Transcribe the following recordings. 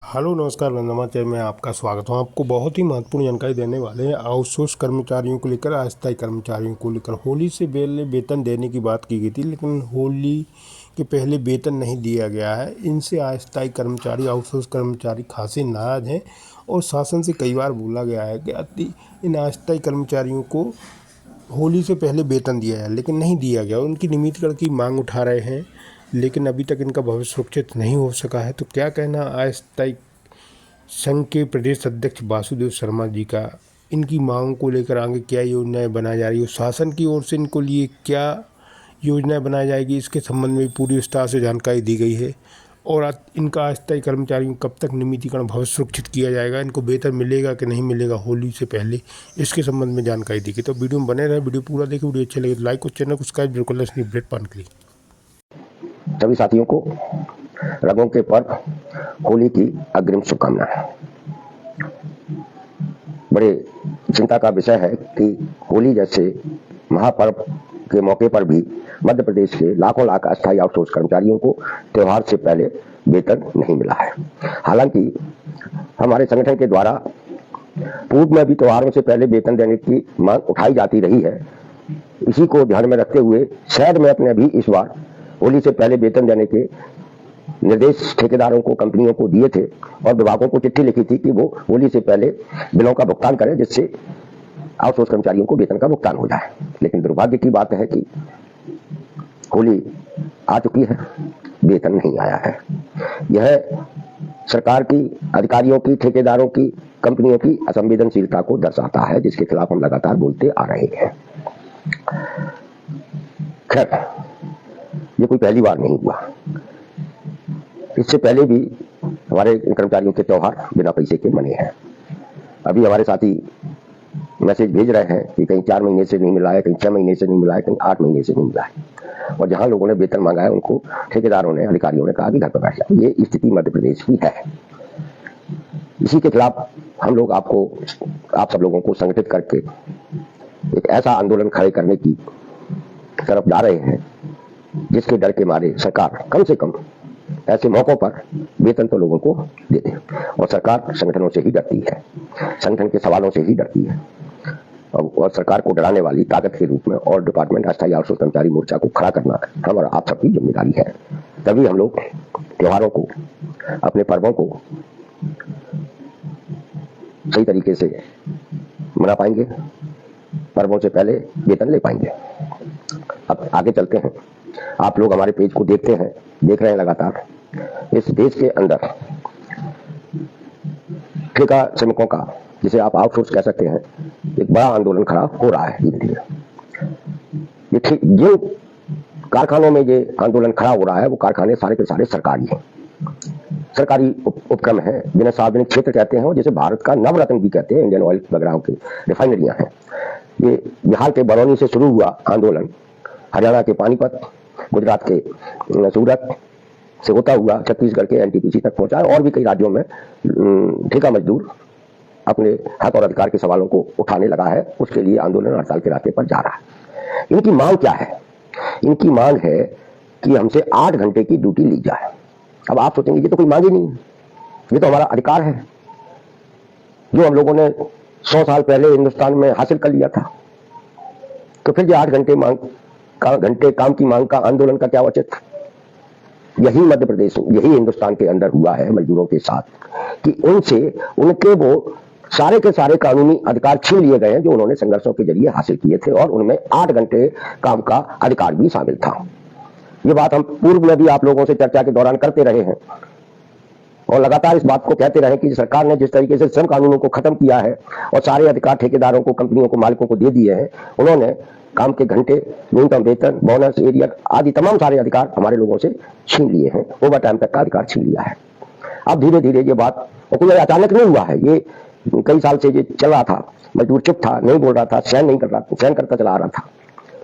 Hello नमस्कार नमस्ते, मैं आपका स्वागत हूँ। आपको बहुत ही महत्वपूर्ण जानकारी देने वाले हैं। आउटसोर्स कर्मचारियों को लेकर, अस्थायी कर्मचारियों को लेकर होली से पहले वेतन देने की बात की गई थी, लेकिन होली के पहले वेतन नहीं दिया गया है। इनसे अस्थायी कर्मचारी, आउटसोर्स कर्मचारी खासे नाराज हैं और शासन से कई बार बोला गया है कि इन अस्थायी कर्मचारियों को होली से पहले वेतन दिया जाए, लेकिन नहीं दिया गया। उनकी नियमितीकरण की मांग उठा रहे हैं, लेकिन अभी तक इनका भविष्य सुरक्षित नहीं हो सका है। तो क्या कहना अस्थायी संघ के प्रदेश अध्यक्ष वासुदेव शर्मा जी का, इनकी मांगों को लेकर आगे क्या योजनाएं बनाई जा रही है, शासन की ओर से इनको लिए क्या योजनाएं बनाई जाएगी, इसके संबंध में पूरी विस्तार से जानकारी दी गई है। और इनका अस्थायी कर्मचारियों को कब तक नियमितीकरण भविष्य सुरक्षित किया जाएगा, इनको वेतन मिलेगा कि नहीं मिलेगा होली से पहले, इसके संबंध में जानकारी दी गई। तो वीडियो में बने रहे, वीडियो पूरा देखिए। वीडियो अच्छे लगे तो लाइक और चैनल को सब्सक्राइब बिल्कुल नहीं अपडेट पाने के लिए। सभी साथियों को रंगों के पर्व होली की अग्रिम शुभकामनाएं। बड़े चिंता का विषय है कि होली जैसे महापर्व के मौके पर भी मध्य प्रदेश के लाखों लाख अस्थायी आउटसोर्स कर्मचारियों को त्योहार से पहले वेतन नहीं मिला है। हालांकि हमारे संगठन के द्वारा पूर्व में भी त्योहारों से पहले वेतन देने की मांग उठाई जाती रही है। इसी को ध्यान में रखते हुए शायद मैं अपने भी इस बार होली से पहले वेतन देने के निर्देश ठेकेदारों को, कंपनियों को दिए थे और विभागों को चिट्ठी लिखी थी कि वो होली से पहले बिलों का भुगतान करें, जिससे आउटसोर्स कर्मचारियों को वेतन का भुगतान हो जाए। लेकिन दुर्भाग्य की बात है कि होली आ चुकी है, वेतन नहीं आया है। यह सरकार की, अधिकारियों की, ठेकेदारों की, कंपनियों की असंवेदनशीलता को दर्शाता है, जिसके खिलाफ हम लगातार बोलते आ रहे हैं। खैर, ये कोई पहली बार नहीं हुआ। इससे पहले भी हमारे कर्मचारियों के त्योहार बिना पैसे के मने हैं। अभी हमारे साथी मैसेज भेज रहे हैं कि कहीं 4 महीने से नहीं मिला है, कहीं 6 महीने से नहीं मिला है, कहीं 8 महीने से नहीं मिला है। और जहां लोगों ने वेतन मांगा है, उनको ठेकेदारों ने, अधिकारियों ने कहा कि घर पर बैठ जाओ। ये स्थिति मध्य प्रदेश की है। इसी के खिलाफ हम लोग आप सब लोगों को संगठित करके एक ऐसा आंदोलन खड़े करने की तरफ जा रहे हैं, जिसके डर के मारे सरकार कम से कम ऐसे मौकों पर वेतन तो लोगों को दे दे। और सरकार संगठनों से ही डरती है, संगठन के सवालों से ही डरती है। और सरकार को डराने वाली ताकत के रूप में और डिपार्टमेंट अस्थायी आउटसोर्स कर्मचारी मोर्चा को खड़ा करना हमारा आप सबकी जिम्मेदारी है। तभी हम लोग त्योहारों को, अपने पर्वों को सही तरीके से मना पाएंगे, पर्वों से पहले वेतन ले पाएंगे। अब आगे चलते हैं। आप लोग हमारे पेज को देख रहे हैं लगातार। इस देश के अंदर ठेका श्रमिकों का, जिसे आप आउटसोर्स कह सकते हैं, एक बड़ा आंदोलन खड़ा हो रहा है धीरे धीरे। जिन कारखानों में ये आंदोलन खड़ा हो रहा है, वो कारखाने सारे के सारे सरकारी हैं, सरकारी उपक्रम है, जिन्हें सार्वजनिक क्षेत्र कहते हैं और जिसे भारत का नवरत्न भी कहते हैं। इंडियन ऑयल वगैरह की रिफाइनरियां हैं। ये बिहार के बरौनी से शुरू हुआ आंदोलन हरियाणा के पानीपत, गुजरात के सूरत से होता हुआ छत्तीसगढ़ के एनटीपीसी तक पहुंचा है। और भी कई राज्यों में ठेका मजदूर अपने हक और अधिकार के सवालों को उठाने लगा है। उसके लिए आंदोलन हड़ताल के रास्ते पर जा रहा है। इनकी मांग क्या है? इनकी मांग है कि हमसे 8 घंटे की ड्यूटी ली जाए। अब आप सोचेंगे ये तो कोई मांग ही नहीं है, ये तो हमारा अधिकार है जो हम लोगों ने 100 साल पहले हिंदुस्तान में हासिल कर लिया था। तो फिर ये 8 घंटे काम की मांग का आंदोलन का क्या औचित्य? यही मध्य प्रदेश, यही हिंदुस्तान के अंदर हुआ है मजदूरों के साथ कि उनसे उनके वो सारे के सारे कानूनी अधिकार छीन लिए गए हैं जो उन्होंने संघर्षों के जरिए हासिल किए थे। और उनमें 8 घंटे काम का अधिकार भी शामिल था। ये बात हम पूर्व में भी आप लोगों से चर्चा के दौरान करते रहे हैं और लगातार इस बात को कहते रहे कि सरकार ने जिस तरीके से श्रम कानूनों को खत्म किया है और सारे अधिकार ठेकेदारों को, कंपनियों को, मालिकों को दे दिए हैं, उन्होंने काम के घंटे, न्यूनतम वेतन, बोनस, एरियर आदि तमाम सारे अधिकार हमारे लोगों से छीन लिए हैं। ओवर टाइम तक का अधिकार छीन लिया है। अब धीरे धीरे ये बात, और कोई अचानक नहीं हुआ है, ये कई साल से ये चल रहा था। मजदूर चुप था, नहीं बोल रहा था, सहन करता चला आ रहा था।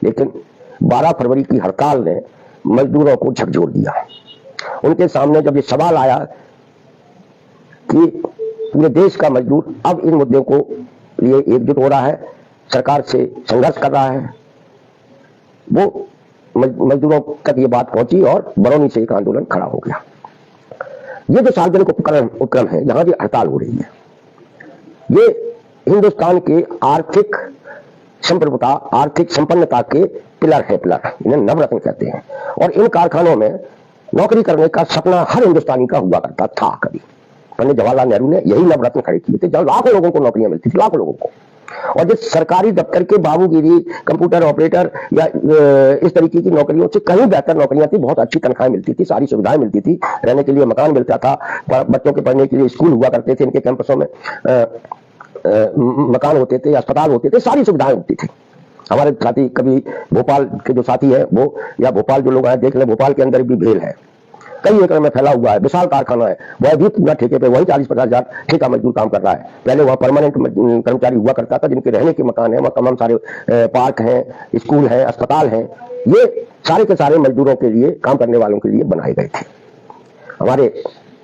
लेकिन 12 फरवरी की हड़ताल ने मजदूरों को झकझोर दिया। उनके सामने जब ये सवाल आया कि पूरे देश का मजदूर अब इन मुद्दों को लिए एकजुट हो रहा है, सरकार से संघर्ष कर रहा है, वो मजदूरों तक ये बात पहुंची और बरौनी से एक आंदोलन खड़ा हो गया। ये जो सार्वजनिक उपक्रम है, जहां भी हड़ताल हो रही है, ये हिंदुस्तान के आर्थिक संप्रभुता, आर्थिक संपन्नता के पिलर है। पिलर, इन्हें नवरत्न कहते हैं। और इन कारखानों में नौकरी करने का सपना हर हिंदुस्तानी का हुआ करता था। कभी पंडित जवाहरलाल नेहरू ने यही नवरत्न खड़े किए थे, जब लाखों लोगों को नौकरियां मिलती थी, लाखों लोगों को। और जो सरकारी दफ्तर के बाबूगिरी, कंप्यूटर ऑपरेटर या इस तरीके की नौकरियों से कहीं बेहतर नौकरियां थी, बहुत अच्छी तनख्वाहें मिलती थी, सारी सुविधाएं मिलती थी, रहने के लिए मकान मिलता था, बच्चों के पढ़ने के लिए स्कूल हुआ करते थे, इनके कैंपसों में मकान होते थे, अस्पताल होते थे, सारी सुविधाएं होती थी। हमारे साथी कभी भोपाल के जो साथी है वो, या भोपाल जो लोग आए देख ले, भोपाल के अंदर भी भेल है, कई एकड़ में फैला हुआ है, विशाल कारखाना है, वह भी पूरा ठेके पे, वही 40-50 हजार ठेका मजदूर काम कर रहा है। पहले वहां परमानेंट कर्मचारी हुआ करता था, जिनके रहने के मकान है, वहां तमाम सारे पार्क हैं, स्कूल है, अस्पताल हैं, ये सारे के सारे मजदूरों के लिए, काम करने वालों के लिए बनाए गए थे। हमारे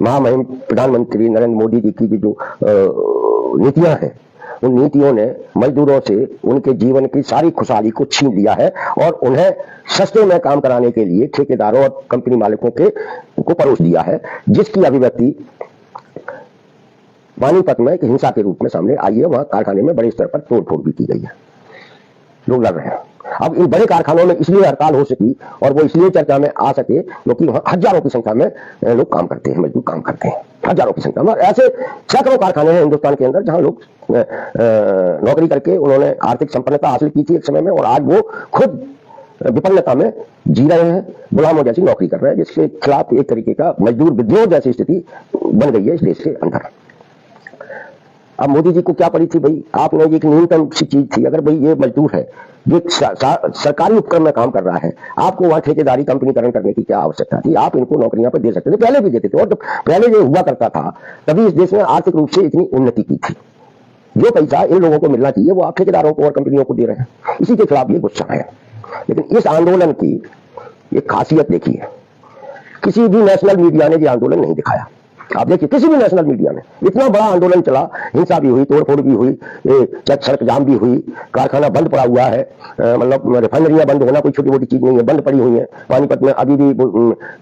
महामहिम प्रधानमंत्री नरेंद्र मोदी जी की जो नीतियां हैं, उन नीतियों ने मजदूरों से उनके जीवन की सारी खुशहाली को छीन लिया है और उन्हें सस्ते में काम कराने के लिए ठेकेदारों और कंपनी मालिकों को परोस दिया है, जिसकी अभिव्यक्ति पानीपत में एक हिंसा के रूप में सामने आई है। वहां कारखाने में बड़े स्तर पर तोड़फोड़ भी की गई है, लोग लड़ रहे हैं। अब इन बड़े कारखानों में इसलिए हड़ताल हो सकी और वो इसलिए चर्चा में आ सके क्योंकि वहां हजारों की संख्या में लोग काम करते हैं, मजदूर काम करते हैं, हजारों की संख्या में। ऐसे सैकड़ों कारखाने हैं हिंदुस्तान के अंदर जहां लोग नौकरी करके उन्होंने आर्थिक संपन्नता हासिल की थी एक समय में, और आज वो खुद विपन्नता में जी रहे हैं, गुलामों जैसी नौकरी कर रहे हैं, जिसके खिलाफ एक तरीके का मजदूर विद्रोह जैसी स्थिति बन गई है इस देश के अंदर। अब मोदी जी को क्या पड़ी थी भाई, आपने एक न्यूनतम सी चीज थी, अगर भाई ये मजदूर है जो सरकारी उपक्रम में काम कर रहा है, आपको वहां ठेकेदारी कंपनीकरण करने की क्या आवश्यकता थी? आप इनको नौकरियां पर दे सकते थे, पहले भी देते थे। और जब पहले ये हुआ करता था तभी इस देश में आर्थिक रूप से इतनी उन्नति की थी। जो पैसा इन लोगों को मिलना चाहिए वो आप ठेकेदारों को और कंपनियों को दे रहे हैं, इसी के खिलाफ ये गुस्सा है। लेकिन इस आंदोलन की एक खासियत देखिए, किसी भी नेशनल मीडिया ने ये आंदोलन नहीं दिखाया। आप देखिए, किसी भी नेशनल मीडिया में इतना बड़ा आंदोलन चला, हिंसा भी हुई, तोड़फोड़ भी हुई, सड़क जाम भी हुई, कारखाना बंद पड़ा हुआ है, मतलब रिफाइनरियां बंद होना कोई छोटी मोटी चीज नहीं है, बंद पड़ी हुई है। पानीपत में अभी भी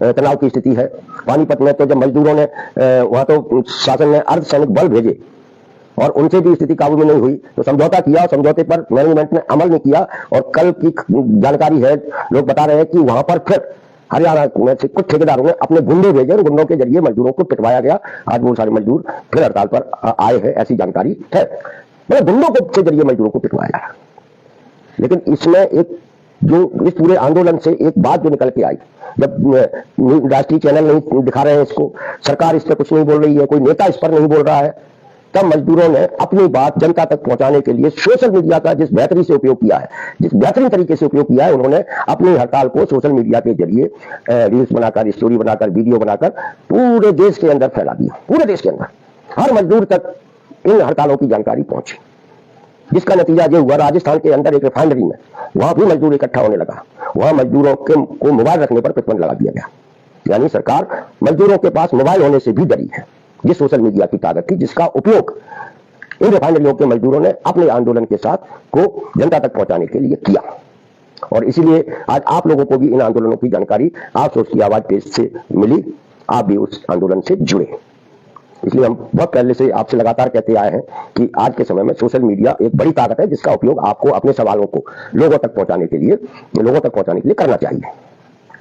तनाव की स्थिति है। पानीपत में तो जब मजदूरों ने वहां तो शासन ने अर्धसैनिक बल भेजे और उनसे भी स्थिति काबू में नहीं हुई, तो समझौता किया, समझौते पर मैनेजमेंट ने अमल नहीं किया। और कल की जानकारी है, लोग बता रहे हैं कि वहां पर फिर हरियाणा में से कुछ ठेकेदारों ने अपने गुंडे भेजे, गुंडों के जरिए मजदूरों को पिटवाया गया। आज वो सारे मजदूर फिर हड़ताल पर आए हैं, ऐसी जानकारी है। मतलब गुंडों के जरिए मजदूरों को पिटवाया गया। लेकिन इसमें एक जो इस पूरे आंदोलन से एक बात जो निकल के आई, जब राष्ट्रीय चैनल नहीं दिखा रहे हैं इसको, सरकार इस पर कुछ नहीं बोल रही है, कोई नेता इस पर नहीं बोल रहा है, तब मजदूरों ने अपनी बात जनता तक पहुंचाने के लिए सोशल मीडिया का जिस बेहतरी से उपयोग किया है, जिस बेहतरीन तरीके से उपयोग किया है, उन्होंने अपनी हड़ताल को सोशल मीडिया के जरिए रील्स बनाकर, स्टोरी बनाकर, वीडियो बनाकर पूरे देश के अंदर फैला दिया। पूरे देश के अंदर हर मजदूर तक इन हड़तालों की जानकारी पहुंची, जिसका नतीजा ये हुआ, राजस्थान के अंदर एक रिफाइनरी में वहां भी मजदूर इकट्ठा होने लगा, वहां मजदूरों को मोबाइल रखने पर प्रतिबंध लगा दिया गया। यानी सरकार मजदूरों के पास मोबाइल होने से भी डरी है। ये सोशल मीडिया की ताकत थी, जिसका उपयोग इन रिफाइनरियों के मजदूरों ने अपने आंदोलन के साथ को जनता तक पहुंचाने के लिए किया। और इसीलिए आज आप लोगों को भी इन आंदोलनों की जानकारी आप सोच की आवाज पेज से मिली, आप भी उस आंदोलन से जुड़े। इसलिए हम बहुत पहले से आपसे लगातार कहते आए हैं कि आज के समय में सोशल मीडिया एक बड़ी ताकत है, जिसका उपयोग आपको अपने सवालों को लोगों तक पहुंचाने के लिए करना चाहिए।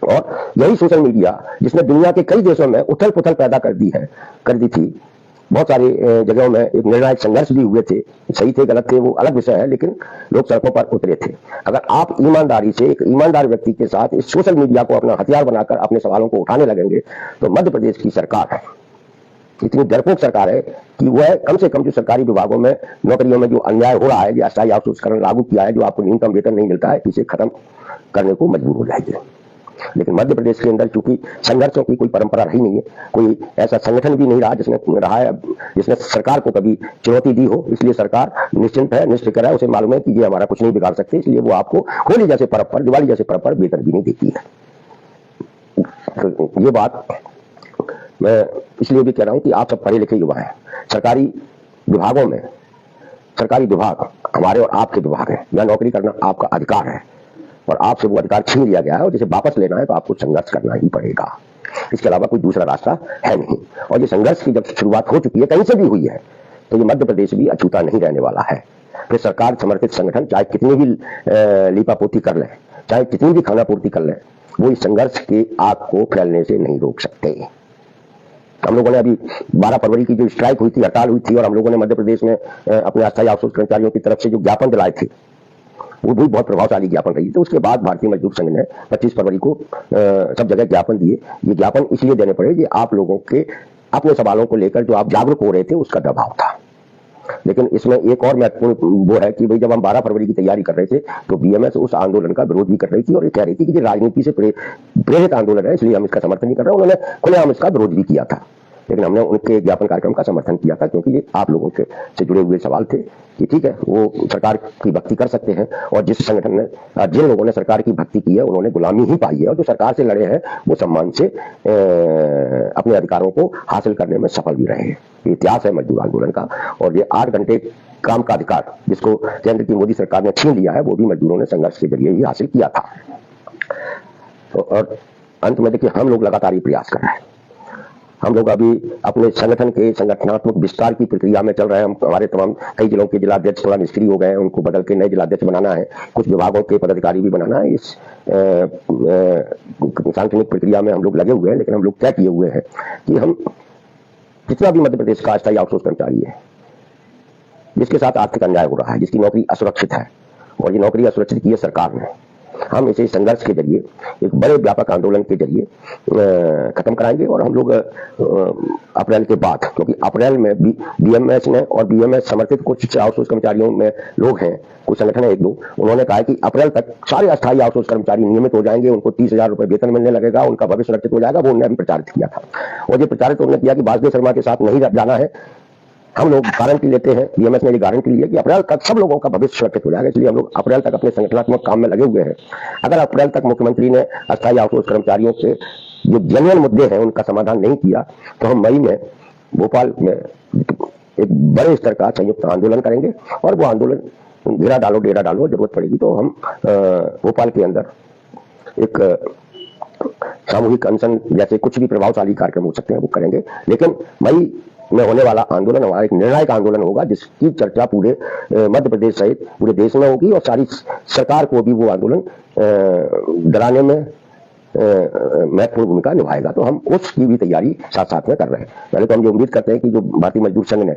और यही सोशल मीडिया जिसने दुनिया के कई देशों में उथल पुथल पैदा कर दी थी, बहुत सारी जगहों में एक निर्णायक संघर्ष भी हुए थे, सही थे गलत थे वो अलग विषय है, लेकिन लोग सड़कों पर उतरे थे। अगर आप ईमानदारी से एक ईमानदार व्यक्ति के साथ इस सोशल मीडिया को अपना हथियार बनाकर अपने सवालों को उठाने लगेंगे, तो मध्य प्रदेश की सरकार इतनी डरपोक सरकार है कि वह कम से कम जो सरकारी विभागों में नौकरियों में जो अन्याय हो रहा है, जो अस्थायी आउटसोर्सिंग लागू किया है, जो आपको न्यूनतम वेतन नहीं मिलता है, इसे खत्म करने को मजबूर हो जाएगी। लेकिन मध्य प्रदेश के अंदर चूंकि संघर्षों की कोई परंपरा रही नहीं है, कोई ऐसा संगठन भी नहीं रहा जिसने सरकार को कभी चुनौती दी हो, इसलिए सरकार निश्चिंत है, निश्चित है, उसे मालूम है कि ये हमारा कुछ नहीं बिगाड़ सकते, इसलिए वो आपको होली जैसे पर्व पर, दिवाली जैसे पर्व पर वेतन भी नहीं देती है। तो ये बात मैं इसलिए भी कह रहा हूं कि आप सब पढ़े लिखे युवा हैं। सरकारी विभागों में, सरकारी विभाग हमारे और आपके विभाग हैं, यह नौकरी करना आपका अधिकार है और आपसे वो अधिकार छीन लिया गया है, और जिसे वापस लेना है तो आपको संघर्ष करना ही पड़ेगा। इसके अलावा कोई दूसरा रास्ता है नहीं। और ये संघर्ष की जब शुरुआत हो चुकी है, कहीं से भी हुई है, तो ये मध्य प्रदेश भी अछूता नहीं रहने वाला है। फिर सरकार समर्थित संगठन चाहे कितनी भी लीपापोती कर लें, चाहे कितनी भी खानापूर्ति कर लें, वो इस संघर्ष की आग को फैलने से नहीं रोक सकते। हम लोगों ने अभी 12 फरवरी की जो स्ट्राइक हुई थी, हड़ताल हुई थी, और हम लोगों ने मध्य प्रदेश में अपने अस्थायी आउटसोर्स कर्मचारियों की तरफ से जो ज्ञापन दिलाए थे, वो भी बहुत प्रभावशाली ज्ञापन रही। तो उसके बाद भारतीय मजदूर संघ ने 25 फरवरी को सब जगह ज्ञापन दिए। ये ज्ञापन इसलिए देने पड़े कि आप लोगों के अपने सवालों को लेकर जो आप जागरूक हो रहे थे, उसका दबाव था। लेकिन इसमें एक और महत्वपूर्ण वो है कि भाई जब हम 12 फरवरी की तैयारी कर रहे थे, तो बीएमएस उस आंदोलन का विरोध भी कर रही थी और ये कह रही थी कि राजनीति से प्रेरित आंदोलन है, इसलिए हम इसका समर्थन नहीं कर रहे। उन्होंने खुलेआम इसका विरोध भी किया था, लेकिन हमने उनके ज्ञापन कार्यक्रम का समर्थन किया था, क्योंकि ये आप लोगों से जुड़े हुए सवाल थे कि ठीक है, वो सरकार की भक्ति कर सकते हैं, और जिस संगठन ने, जिन लोगों ने सरकार की भक्ति की है, उन्होंने गुलामी ही पाई है, और जो सरकार से लड़े हैं वो सम्मान से अपने अधिकारों को हासिल करने में सफल भी रहे हैं। ये इतिहास है मजदूर आंदोलन का। और ये 8 घंटे काम का अधिकार जिसको केंद्र की मोदी सरकार ने छीन लिया है, वो भी मजदूरों ने संघर्ष के जरिए ही हासिल किया था। और अंत में देखिए, हम लोग लगातार ये प्रयास कर रहे हैं। हम लोग अभी अपने संगठन के संगठनात्मक विस्तार की प्रक्रिया में चल रहे हैं। हमारे तमाम कई जिलों के जिलाध्यक्ष थोड़ा निष्क्रिय हो गए हैं, उनको बदल के नए जिलाध्यक्ष बनाना है, कुछ विभागों के पदाधिकारी भी बनाना है। इस सांगठनिक प्रक्रिया में हम लोग लगे हुए हैं, लेकिन हम लोग तय किए हुए हैं कि हम जितना भी मध्य प्रदेश का अस्थायी आउटसोर्स कर्मचारी है, जिसके साथ आर्थिक अन्याय हो रहा है, जिसकी नौकरी असुरक्षित है, और ये नौकरी असुरक्षित की है सरकार ने, हम इसे संघर्ष के जरिए, एक बड़े व्यापक आंदोलन के जरिए खत्म कराएंगे। और हम लोग अप्रैल के बाद, क्योंकि अप्रैल में बीएमएस ने और बीएमएस समर्थित कुछ आउटसोर्स कर्मचारियों में लोग हैं, कुछ संगठन है 1-2, उन्होंने कहा कि अप्रैल तक सारे अस्थायी आउटसोर्स कर्मचारी नियमित हो जाएंगे, उनको 30,000 रुपए वेतन मिलने लगेगा, उनका भविष्य सुरक्षित हो जाएगा। वो उन्होंने अभी प्रचारित किया था, और ये प्रचारित उन्होंने किया कि वासुदेव शर्मा के साथ नहीं जाना है। हम लोग गारंटी लेते हैं, बीएमएस ने ये गारंटी ली है कि अप्रैल तक सब लोगों का भविष्य सुरक्षित हो जाएगा, इसलिए हम लोग अप्रैल तक अपने संगठनात्मक काम में लगे हुए हैं। अगर अप्रैल तक मुख्यमंत्री ने अस्थायी आउटसोर्स कर्मचारियों के जो जेन्युइन मुद्दे हैं उनका समाधान नहीं किया, तो हम मई में भोपाल में एक बड़े स्तर का संयुक्त आंदोलन करेंगे। और वो आंदोलन घेरा डालो डेरा डालो, जरूरत पड़ेगी तो हम भोपाल के अंदर एक सामूहिक अनशन जैसे कुछ भी प्रभावशाली कार्यक्रम हो सकते हैं वो करेंगे। लेकिन मई में होने वाला आंदोलन हमारा एक निर्णायक आंदोलन होगा, जिसकी चर्चा पूरे मध्य प्रदेश सहित पूरे देश में होगी, और सारी सरकार को भी वो आंदोलन डराने में महत्वपूर्ण भूमिका निभाएगा। तो हम उसकी भी तैयारी साथ साथ में कर रहे हैं। पहले तो हम ये उम्मीद करते हैं कि जो भारतीय मजदूर संघ ने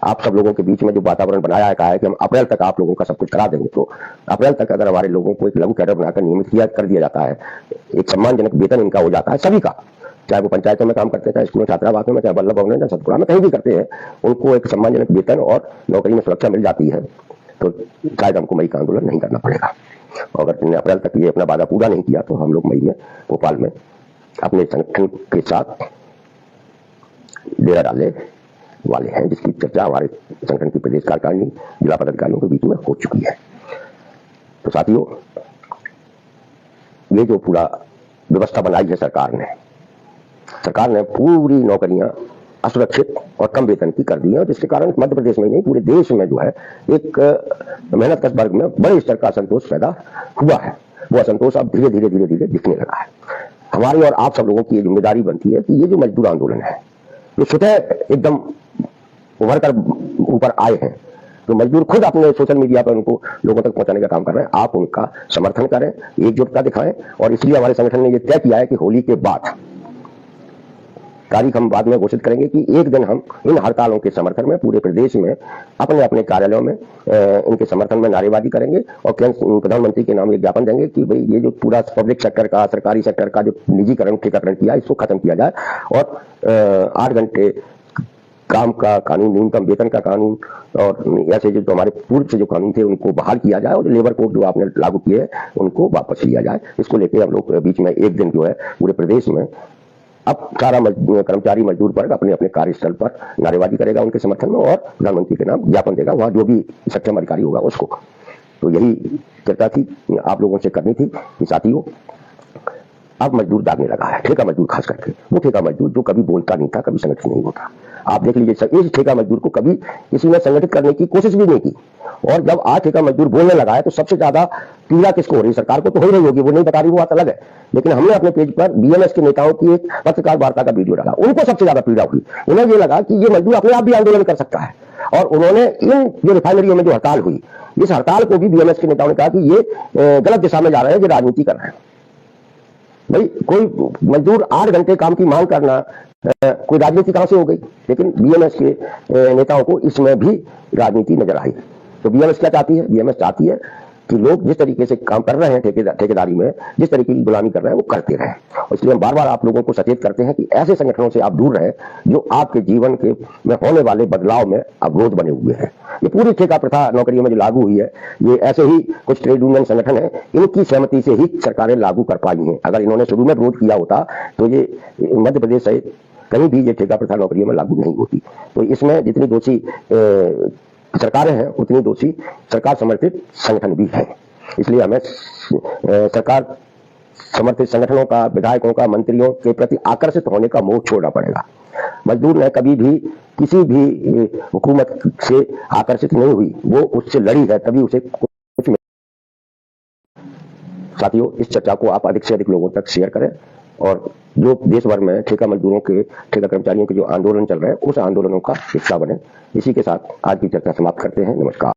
आप सब लोगों के बीच में जो वातावरण बनाया है, कहा है कि हम अप्रैल तक आप लोगों का सब कुछ करा देंगे, तो अप्रैल तक अगर हमारे लोगों को एक लघु कैडर बनाकर नियमित कर दिया जाता है, एक सम्मानजनक वेतन इनका हो जाता है सभी का, चाहे वो पंचायतों में काम करते हैं, चाहे स्कूलों छात्रावास में, चाहे वल्लभ भवन में, चाहे सतपुरा में, कहीं भी करते हैं, उनको एक सम्मानजनक वेतन और नौकरी में सुरक्षा मिल जाती है, तो शायद हमको मई का आंदोलन नहीं करना पड़ेगा। और अगर इन्होंने अप्रैल तक ये अपना वादा पूरा नहीं किया, तो हम लोग मई में भोपाल में अपने संगठन के साथ डेरा डाले वाले हैं, जिसकी चर्चा हमारे संगठन की प्रदेश कार्यकारिणी जिला पदाधिकारियों के बीच में हो चुकी है। तो साथियों, ये जो पूरा व्यवस्था बनाई है सरकार ने पूरी नौकरियां असुरक्षित और कम वेतन की कर दी है, जिसके कारण मध्य प्रदेश में नहीं पूरे देश में जो है एक मेहनतकश वर्ग में बड़े स्तर का असंतोष पैदा हुआ है। वो असंतोष अब धीरे धीरे दिखने लगा है। हमारी और आप सब लोगों की जिम्मेदारी बनती है कि ये जो मजदूर आंदोलन है, जो स्वतः एकदम उभर कर ऊपर आए हैं, तो मजदूर खुद अपने सोशल मीडिया पर उनको लोगों तक पहुंचाने का काम कर रहे हैं, आप उनका समर्थन करें, एकजुटता दिखाएं। और इसलिए हमारे संगठन ने यह तय किया है कि होली के बाद, तारीख हम बाद में घोषित करेंगे, कि एक दिन हम इन हड़तालों के समर्थन में पूरे प्रदेश में अपने अपने कार्यालयों में इनके समर्थन में नारेबाजी करेंगे, और प्रधानमंत्री के नाम एक ज्ञापन देंगे कि भाई ये जो पूरा पब्लिक सेक्टर का, सरकारी सेक्टर का जो निजीकरण ठेकाकरण किया, इसको खत्म किया जाए, और 8 घंटे काम का कानून, न्यूनतम वेतन का कानून, और ऐसे जो हमारे पूर्व से जो कानून थे उनको बहाल किया जाए, और लेबर कोड जो आपने लागू किए हैं उनको वापस लिया जाए। इसको लेकर हम लोग बीच में एक दिन जो है पूरे प्रदेश में अब सारा कर्मचारी मजदूर वर्ग अपने अपने कार्यस्थल पर नारेबाजी करेगा उनके समर्थन में, और प्रधानमंत्री के नाम ज्ञापन देगा वहां जो भी सक्षम अधिकारी होगा उसको। तो यही चर्चा थी आप लोगों से करनी थी कि साथियों, अब मजदूर दागने लगा है, ठेका मजदूर खास करके, वो ठेका मजदूर जो कभी बोलता नहीं था, कभी संगठित नहीं होता, आप देख लीजिए, इस ठेका मजदूर को कभी किसी ने संगठित करने की कोशिश भी नहीं की। और जब आज ठेका मजदूर बोलने लगा है तो सबसे ज्यादा पीड़ा किसको हो रही है? सरकार को तो हो ही रही होगी, वो नहीं बता रही, वो बात अलग है। लेकिन हमने अपने पेज पर बीएमएस के नेताओं की एक पत्रकार वार्ता का वीडियो डाला, उनको सबसे ज्यादा पीड़ा हुई। उन्हें ये लगा कि ये मजदूर अपने आप भी आंदोलन कर सकता है, और उन्होंने इन जो रिफाइनरियों में जो हड़ताल हुई, इस हड़ताल को भी बीएमएस के नेताओं ने कहा कि ये गलत दिशा में जा रहे हैं, ये राजनीति कर रहे हैं। भाई कोई मजदूर 8 घंटे काम की मांग करना कोई राजनीति कहां से हो गई? लेकिन बीएमएस के नेताओं को इसमें भी राजनीति नजर आई। तो बीएमएस क्या चाहती है? बीएमएस चाहती है कि लोग जिस तरीके से काम कर रहे हैं ठेकेदारी में, जिस तरीके की गुलामी कर रहे हैं, वो करते रहें। और इसलिए हम बार बार आप लोगों को सचेत करते हैं कि ऐसे संगठनों से आप दूर रहें जो आपके जीवन के में होने वाले बदलाव में अवरोध बने हुए हैं। ये पूरी ठेका प्रथा नौकरियों में जो लागू हुई है, ये ऐसे ही कुछ ट्रेड यूनियन संगठन है, इनकी सहमति से ही सरकारें लागू कर पाई हैं। अगर इन्होंने शुरू में विरोध किया होता तो ये मध्य प्रदेश से कहीं भी ये ठेका प्रथा नौकरियों में लागू नहीं होती। तो इसमें जितनी दोषी सरकारें हैं, उतनी दोषी सरकार समर्थित संगठन भी हैं। इसलिए हमें सरकार समर्थित संगठनों का, विधायकों का, मंत्रियों के प्रति आकर्षित होने का मोह छोड़ना पड़ेगा। मजदूर ने कभी भी किसी भी हुकूमत से आकर्षित नहीं हुई, वो उससे लड़ी है, तभी उसे कुछ मिला। साथियों, इस चर्चा को आप अधिक से अधिक लोगों तक शेयर करें, और जो देश भर में ठेका मजदूरों के, ठेका कर्मचारियों के जो आंदोलन चल रहे हैं, उस आंदोलनों का हिस्सा बने। इसी के साथ आज की चर्चा समाप्त करते हैं। नमस्कार।